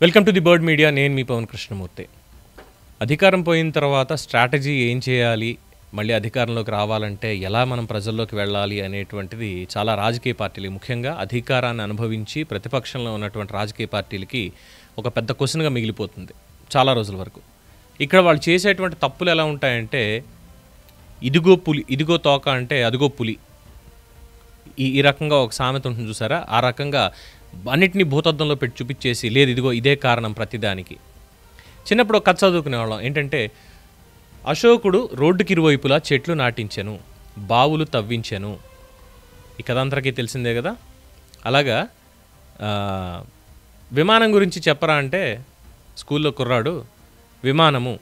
Welcome to the bird media. నేను మీ పవన్ కృష్ణమూర్తి. అధికారం పోయిన తర్వాత స్ట్రాటజీ ఏం చేయాలి, మళ్ళీ అధికారంలోకి రావాలంటే ఎలా మనం ప్రజల్లోకి వెళ్ళాలి అనేటువంటిది చాలా రాజకీయ పార్టీలు, ముఖ్యంగా అధికారాన్ని అనుభవించి ప్రతిపక్షంలో ఉన్నటువంటి రాజకీయ పార్టీలకి ఒక పెద్ద క్వశ్చన్గా మిగిలిపోతుంది చాలా రోజుల వరకు. ఇక్కడ వాళ్ళు చేసేటువంటి తప్పులు ఎలా ఉంటాయంటే, ఇదిగో పులి, ఇదిగో తోక అంటే అదిగో పులి, ఈ రకంగా ఒక సామెత ఉంటుంది చూసారా, ఆ రకంగా అన్నిటినీ భూతద్దంలో పెట్టి చూపించేసి, లేదు ఇదిగో ఇదే కారణం ప్రతిదానికి. చిన్నప్పుడు ఒక కథ చదువుకునేవాళ్ళం ఏంటంటే, అశోకుడు రోడ్డుకి ఇరువైపులా చెట్లు నాటించెను, బావులు తవ్వించెను. ఈ కథ అందరికీ తెలిసిందే కదా. అలాగా విమానం గురించి చెప్పరా అంటే, స్కూల్లో కుర్రాడు, విమానము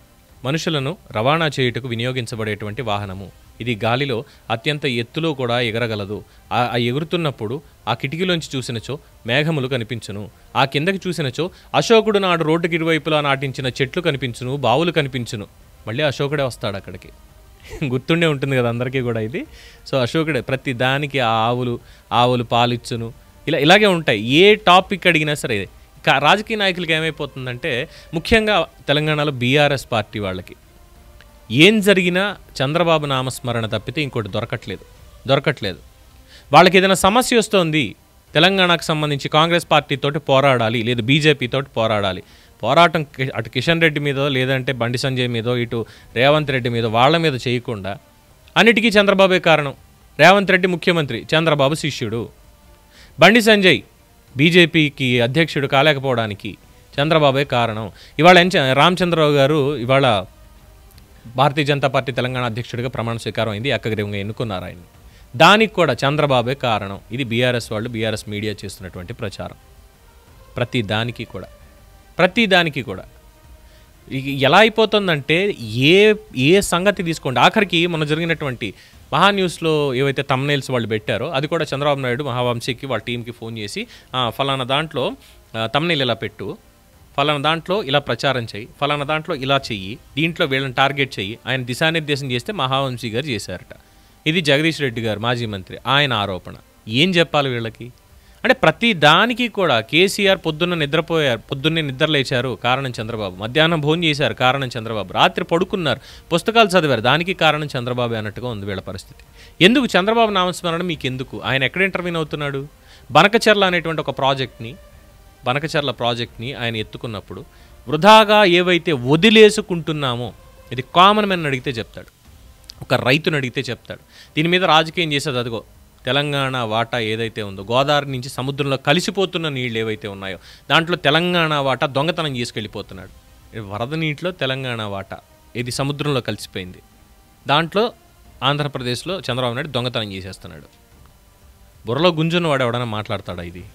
మనుషులను రవాణా చేయుటకు వినియోగించబడేటువంటి వాహనము. ఇది గాలిలో అత్యంత ఎత్తులో కూడా ఎగరగలదు. ఆ ఎగురుతున్నప్పుడు ఆ కిటికీలోంచి చూసినచో మేఘములు కనిపించును, ఆ కిందకి చూసినచో అశోకుడు నాడు రోడ్డుకి ఇరువైపులా నాటించిన చెట్లు కనిపించును, బావులు కనిపించును. మళ్ళీ అశోకుడే వస్తాడు అక్కడికి. గుర్తుండే ఉంటుంది కదా అందరికీ కూడా ఇది. సో అశోకుడే ప్రతి దానికి ఆవులు పాలిచ్చును, ఇలాగే ఉంటాయి. ఏ టాపిక్ అడిగినా సరే. రాజకీయ నాయకులకి ఏమైపోతుందంటే, ముఖ్యంగా తెలంగాణలో బీఆర్ఎస్ పార్టీ వాళ్ళకి ఏం జరిగినా చంద్రబాబు నామస్మరణ తప్పితే ఇంకోటి దొరకట్లేదు. వాళ్ళకి ఏదైనా సమస్య వస్తుంది, తెలంగాణకు సంబంధించి కాంగ్రెస్ పార్టీతోటి పోరాడాలి, లేదు బీజేపీతోటి పోరాడాలి. పోరాటం అటు కిషన్ రెడ్డి మీదో, లేదంటే బండి సంజయ్ మీదో, ఇటు రేవంత్ రెడ్డి మీదో, వాళ్ళ మీద చేయకుండా అన్నిటికీ చంద్రబాబే కారణం. రేవంత్ రెడ్డి ముఖ్యమంత్రి, చంద్రబాబు శిష్యుడు. బండి సంజయ్ బీజేపీకి అధ్యక్షుడు కాలేకపోవడానికి చంద్రబాబే కారణం. ఇవాళ రామచంద్రరావు గారు ఇవాళ భారతీయ జనతా పార్టీ తెలంగాణ అధ్యక్షుడిగా ప్రమాణ స్వీకారం అయింది, ఏకగ్రీవంగా ఎన్నుకున్నారు ఆయన. దానికి కూడా చంద్రబాబే కారణం. ఇది బీఆర్ఎస్ వాళ్ళు, బీఆర్ఎస్ మీడియా చేస్తున్నటువంటి ప్రచారం. ప్రతి దానికి కూడా ఎలా అయిపోతుందంటే, ఏ సంగతి తీసుకోండి, ఆఖరికి మన జరిగినటువంటి మహాన్యూస్లో ఏవైతే తమ్నైల్స్ వాళ్ళు పెట్టారో, అది కూడా చంద్రబాబు నాయుడు మహావంశీకి వాళ్ళ టీంకి ఫోన్ చేసి, ఫలానా దాంట్లో తమ్నైల్ ఇలా పెట్టు, ఫలానా దాంట్లో ఇలా ప్రచారం చెయ్యి, ఫలానా దాంట్లో ఇలా చెయ్యి, దీంట్లో వీళ్ళని టార్గెట్ చెయ్యి, ఆయన దిశానిర్దేశం చేస్తే మహావంశీ గారు చేశారట. ఇది జగదీష్ రెడ్డి గారు మాజీ మంత్రి, ఆయన ఆరోపణ. ఏం చెప్పాలి వీళ్ళకి అంటే, ప్రతి దానికి కూడా కేసీఆర్ పొద్దున్నే నిద్రలేచారు, కారణం చంద్రబాబు. మధ్యాహ్నం భోజనం చేశారు, కారణం చంద్రబాబు. రాత్రి పడుకున్నారు, పుస్తకాలు చదివారు, దానికి కారణం చంద్రబాబు అన్నట్టుగా ఉంది వీళ్ళ పరిస్థితి. ఎందుకు చంద్రబాబు నామస్మరణ మీకు ఎందుకు? ఆయన ఎక్కడ ఇంటర్వ్యూన్ అవుతున్నాడు? బనకచర్ల అనేటువంటి ఒక బనకచర్ల ప్రాజెక్ట్ని ఆయన ఎత్తుకున్నప్పుడు వృధాగా ఏవైతే వదిలేసుకుంటున్నామో, ఇది కామన్ మ్యాన్ అడిగితే చెప్తాడు, ఒక రైతుని అడిగితే చెప్తాడు. దీని మీద రాజకీయం చేసేది అదిగో తెలంగాణ వాటా ఏదైతే ఉందో, గోదావరి నుంచి సముద్రంలో కలిసిపోతున్న నీళ్ళు ఏవైతే ఉన్నాయో, దాంట్లో తెలంగాణ వాటా దొంగతనం చేసుకెళ్ళిపోతున్నాడు. వరద నీటిలో తెలంగాణ వాటా ఇది సముద్రంలో కలిసిపోయింది, దాంట్లో ఆంధ్రప్రదేశ్లో చంద్రబాబు నాయుడు దొంగతనం చేసేస్తున్నాడు. బుర్రలో గుంజున్నవాడు ఎవడైనా మాట్లాడతాడా? ఇది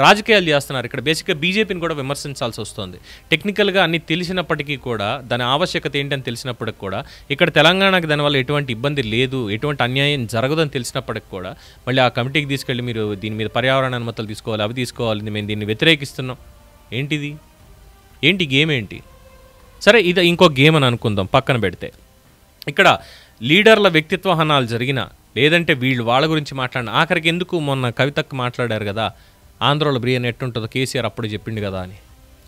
రాజకీయాలు చేస్తున్నారు. ఇక్కడ బేసిక్గా బీజేపీని కూడా విమర్శించాల్సి వస్తుంది. టెక్నికల్గా అన్ని తెలిసినప్పటికీ కూడా, దాని ఆవశ్యకత ఏంటని తెలిసినప్పటికి కూడా, ఇక్కడ తెలంగాణకి దానివల్ల ఎటువంటి ఇబ్బంది లేదు, ఎటువంటి అన్యాయం జరగదని తెలిసినప్పటికి కూడా, మళ్ళీ ఆ కమిటీకి తీసుకెళ్ళి మీరు దీని మీద పర్యావరణ అనుమతులు తీసుకోవాలి, అవి తీసుకోవాలి, మేము దీన్ని వ్యతిరేకిస్తున్నాం. ఏంటి గేమ్ ఏంటి? సరే, ఇది ఇంకో గేమ్ అని అనుకుందాం, పక్కన పెడితే. ఇక్కడ లీడర్ల వ్యక్తిత్వ హనాలు జరిగిన, లేదంటే వాళ్ళ గురించి మాట్లాడిన, ఆఖరికి ఎందుకు మొన్న కవితకు మాట్లాడారు కదా, ఆంధ్రలో బ్రియన్ ఎట్టుంటుందో కేసీఆర్ అప్పుడు చెప్పిండు కదా అని,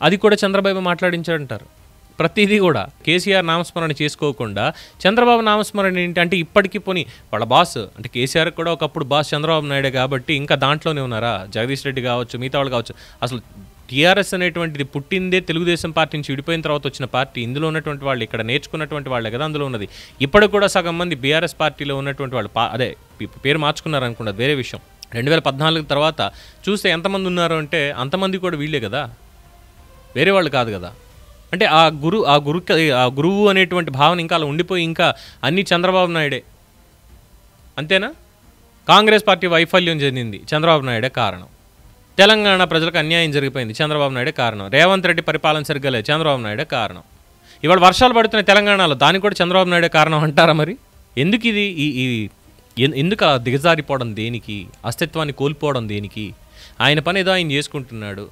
అది కూడా చంద్రబాబు మాట్లాడించాడంటారు. ప్రతిదీ కూడా కేసీఆర్ నామస్మరణ చేసుకోకుండా చంద్రబాబు నామస్మరణ ఏంటి అంటే, ఇప్పటికీ పోనీ వాళ్ళ బాస్ అంటే కేసీఆర్ కూడా ఒకప్పుడు బాస్ చంద్రబాబు నాయుడే కాబట్టి ఇంకా దాంట్లోనే ఉన్నారా? జగదీష్ రెడ్డి కావచ్చు, మిగతా వాళ్ళు కావచ్చు. అసలు టీఆర్ఎస్ అనేటువంటిది పుట్టిందే తెలుగుదేశం పార్టీ నుంచి విడిపోయిన తర్వాత వచ్చిన పార్టీ. ఇందులో ఉన్నటువంటి వాళ్ళు ఇక్కడ నేర్చుకున్నటువంటి వాళ్ళే కదా అందులో ఉన్నది. ఇప్పటికి కూడా సగం మంది బీఆర్ఎస్ పార్టీలో ఉన్నటువంటి వాళ్ళు అదే పేరు మార్చుకున్నారు అనుకున్నది వేరే విషయం. 2014 తర్వాత చూస్తే ఎంతమంది ఉన్నారు అంటే, అంతమంది కూడా వీళ్ళే కదా, వేరే వాళ్ళు కాదు కదా. అంటే ఆ గురువు అనేటువంటి భావన ఇంకా అలా ఉండిపోయి, ఇంకా అన్నీ చంద్రబాబు నాయుడే అంతేనా? కాంగ్రెస్ పార్టీ వైఫల్యం చెందింది, చంద్రబాబు నాయుడే కారణం. తెలంగాణ ప్రజలకు అన్యాయం జరిగిపోయింది, చంద్రబాబు నాయుడే కారణం. రేవంత్ రెడ్డి పరిపాలన సరిగ్గా లేదు, చంద్రబాబు నాయుడే కారణం. ఇవాళ వర్షాలు పడుతున్నాయి తెలంగాణలో, దానికి కూడా చంద్రబాబు నాయుడే కారణం అంటారా? మరి ఎందుకు ఇది ఎందుకు ఆ దిగజారిపోవడం దేనికి? అస్తిత్వాన్ని కోల్పోవడం దేనికి? ఆయన పని ఏదో ఆయన చేసుకుంటున్నాడు,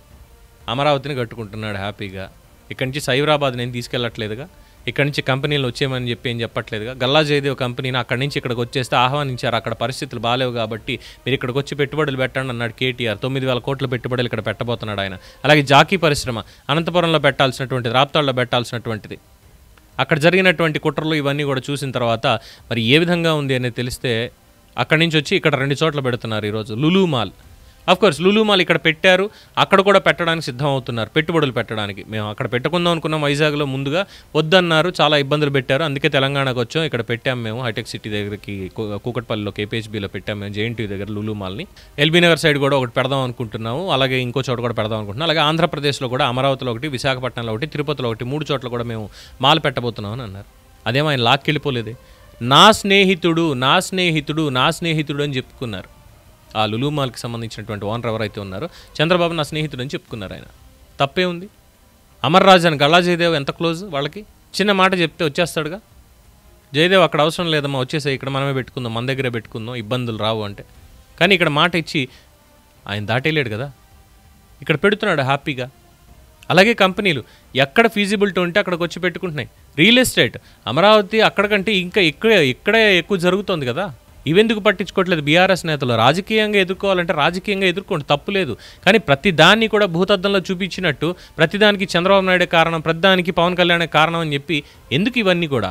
అమరావతిని కట్టుకుంటున్నాడు హ్యాపీగా. ఇక్కడి నుంచి సైబరాబాద్ నేను తీసుకెళ్ళట్లేదుగా. ఇక్కడి నుంచి కంపెనీలు వచ్చేయమని చెప్పి ఏం చెప్పట్లేదుగా. గల్లా జయదేవ్ కంపెనీని అక్కడి నుంచి ఇక్కడికి వచ్చేస్తే ఆహ్వానించారు, అక్కడ పరిస్థితులు బాలేవు కాబట్టి మీరు ఇక్కడికి వచ్చి పెట్టుబడులు పెట్టండి అన్నాడు కేటీఆర్. 9,000 కోట్ల పెట్టుబడులు ఇక్కడ పెట్టబోతున్నాడు ఆయన. అలాగే జాకీ పరిశ్రమ అనంతపురంలో పెట్టాల్సినటువంటిది, రాప్తాడులో పెట్టాల్సినటువంటిది. అక్కడ జరిగినటువంటి కుట్రలు ఇవన్నీ కూడా చూసిన తర్వాత మరి ఏ విధంగా ఉంది అనేది తెలిస్తే అక్కడి నుంచి వచ్చి ఇక్కడ 2 చోట్ల పెడుతున్నారు ఈరోజు. Lulu mall, of course Lulu mall ఇక్కడ పెట్టారు, అక్కడ కూడా పెట్టడానికి సిద్ధం అవుతున్నారు, పెట్టుబడులు పెట్టడానికి. మేము అక్కడ పెట్టుకుందాం అనుకున్నాం వైజాగ్లో, ముందుగా వద్దన్నారు, చాలా ఇబ్బందులు పెట్టారు, అందుకే తెలంగాణకు వచ్చాం. ఇక్కడ పెట్టాము మేము హైటెక్ సిటీ దగ్గరికి, కూకట్పల్లిలో కేపీహెచ్బీలో పెట్టాము మేము, జేఎన్టీ దగ్గర లులు మాల్ని. ఎల్బీ నగర్ సైడ్ కూడా ఒకటి పెడదాం అనుకుంటున్నాము, అలాగే ఇంకో చోట కూడా పెడదాం అనుకుంటున్నాం. అలాగే ఆంధ్రప్రదేశ్లో కూడా అమరావతిలో ఒకటి, విశాఖపట్నంలో ఒకటి, తిరుపతిలో ఒకటి, 3 చోట్ల కూడా మేము మాల్ పెట్టబోతున్నాం అని అన్నారు. అదేమో ఆయన లాక్కెళ్ళిపోలేదే. నా స్నేహితుడు నా స్నేహితుడు నా స్నేహితుడు అని చెప్పుకున్నారు. ఆ లులు మాల్కి సంబంధించినటువంటి ఓనర్ ఎవరైతే ఉన్నారో చంద్రబాబు నా స్నేహితుడు అని చెప్పుకున్నారు. ఆయన తప్పే ఉంది. అమర్ రాజ్ అని గల్లా జయదేవ్ ఎంత క్లోజ్ వాళ్ళకి, చిన్న మాట చెప్తే వచ్చేస్తాడుగా. జయదేవ్ అక్కడ అవసరం లేదమ్మా, వచ్చేసాయి, ఇక్కడ మనమే పెట్టుకుందాం, మన దగ్గరే పెట్టుకుందాం, ఇబ్బందులు రావు అంటే. కానీ ఇక్కడ మాట ఇచ్చి ఆయన దాటేయలేడు కదా, ఇక్కడ పెడుతున్నాడు హ్యాపీగా. అలాగే కంపెనీలు ఎక్కడ ఫీజిబిలిటీ ఉంటే అక్కడికి వచ్చి పెట్టుకుంటున్నాయి. రియల్ ఎస్టేట్ అమరావతి అక్కడికంటే ఇంకా ఇక్కడే ఎక్కువ జరుగుతుంది కదా. ఇవెందుకు పట్టించుకోవట్లేదు బీఆర్ఎస్ నేతలు? రాజకీయంగా ఎదుర్కోవాలంటే రాజకీయంగా ఎదుర్కోండి, తప్పులేదు. కానీ ప్రతిదాన్ని కూడా భూతద్దంలో చూపించినట్టు ప్రతిదానికి చంద్రబాబు నాయుడే కారణం, ప్రతిదానికి పవన్ కళ్యాణే కారణం అని చెప్పి ఎందుకు ఇవన్నీ కూడా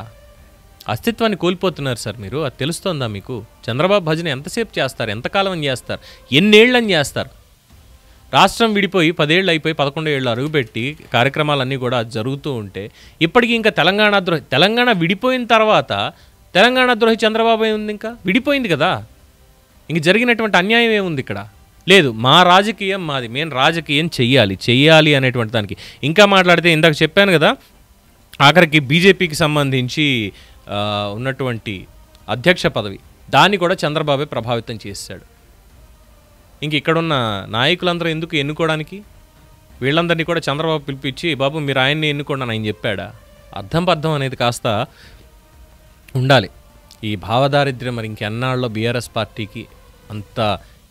అస్తిత్వాన్ని కోల్పోతున్నారు సార్ మీరు? అది తెలుస్తోందా మీకు? చంద్రబాబు భజన ఎంతసేపు చేస్తారు, ఎంతకాలం అని చేస్తారు, ఎన్నేళ్ళని చేస్తారు? రాష్ట్రం విడిపోయి 10 ఏళ్ళు అయిపోయి 11 ఏళ్ళు అరుగుపెట్టి కార్యక్రమాలన్నీ కూడా జరుగుతూ ఉంటే ఇప్పటికీ ఇంకా తెలంగాణ విడిపోయిన తర్వాత తెలంగాణ ద్రోహి చంద్రబాబు ఏముంది? ఇంకా విడిపోయింది కదా, ఇంక జరిగినటువంటి అన్యాయం ఏముంది ఇక్కడ? లేదు, మా రాజకీయం మాది, మేము రాజకీయం చెయ్యాలి అనేటువంటి దానికి. ఇంకా మాట్లాడితే ఇందాక చెప్పాను కదా, ఆఖరికి బీజేపీకి సంబంధించి ఉన్నటువంటి అధ్యక్ష పదవి, దాన్ని కూడా చంద్రబాబే ప్రభావితం చేశాడు. ఇంక ఇక్కడున్న నాయకులందరూ ఎందుకు ఎన్నుకోవడానికి? వీళ్ళందరినీ కూడా చంద్రబాబు పిలిపించి బాబు మీరు ఆయన్ని ఎన్నుకోండి అని ఆయన చెప్పాడా? అర్థం అనేది కాస్త ఉండాలి. ఈ భావదారిద్ర్యం మరి ఇంకెన్నాళ్ళలో బీఆర్ఎస్ పార్టీకి అంత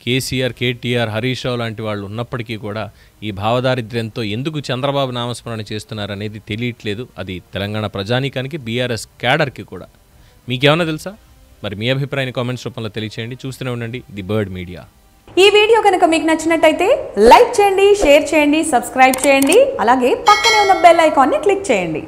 కేసీఆర్, కేటీఆర్, హరీష్ రావు లాంటి వాళ్ళు ఉన్నప్పటికీ కూడా ఈ భావదారిద్ర్యంతో ఎందుకు చంద్రబాబు నామస్మరణ చేస్తున్నారు అనేది తెలియట్లేదు. అది తెలంగాణ ప్రజానీకానికి, బీఆర్ఎస్ క్యాడర్కి కూడా. మీకేమన్నా తెలుసా? మరి మీ అభిప్రాయాన్ని కామెంట్స్ రూపంలో తెలియచేయండి. చూస్తూనే ఉండండి ది బర్డ్ మీడియా. ఈ వీడియో కనుక మీకు నచ్చినట్టయితే లైక్ చేయండి, షేర్ చేయండి, సబ్స్క్రైబ్ చేయండి. అలాగే పక్కనే ఉన్న బెల్ ఐకాన్ని క్లిక్ చేయండి.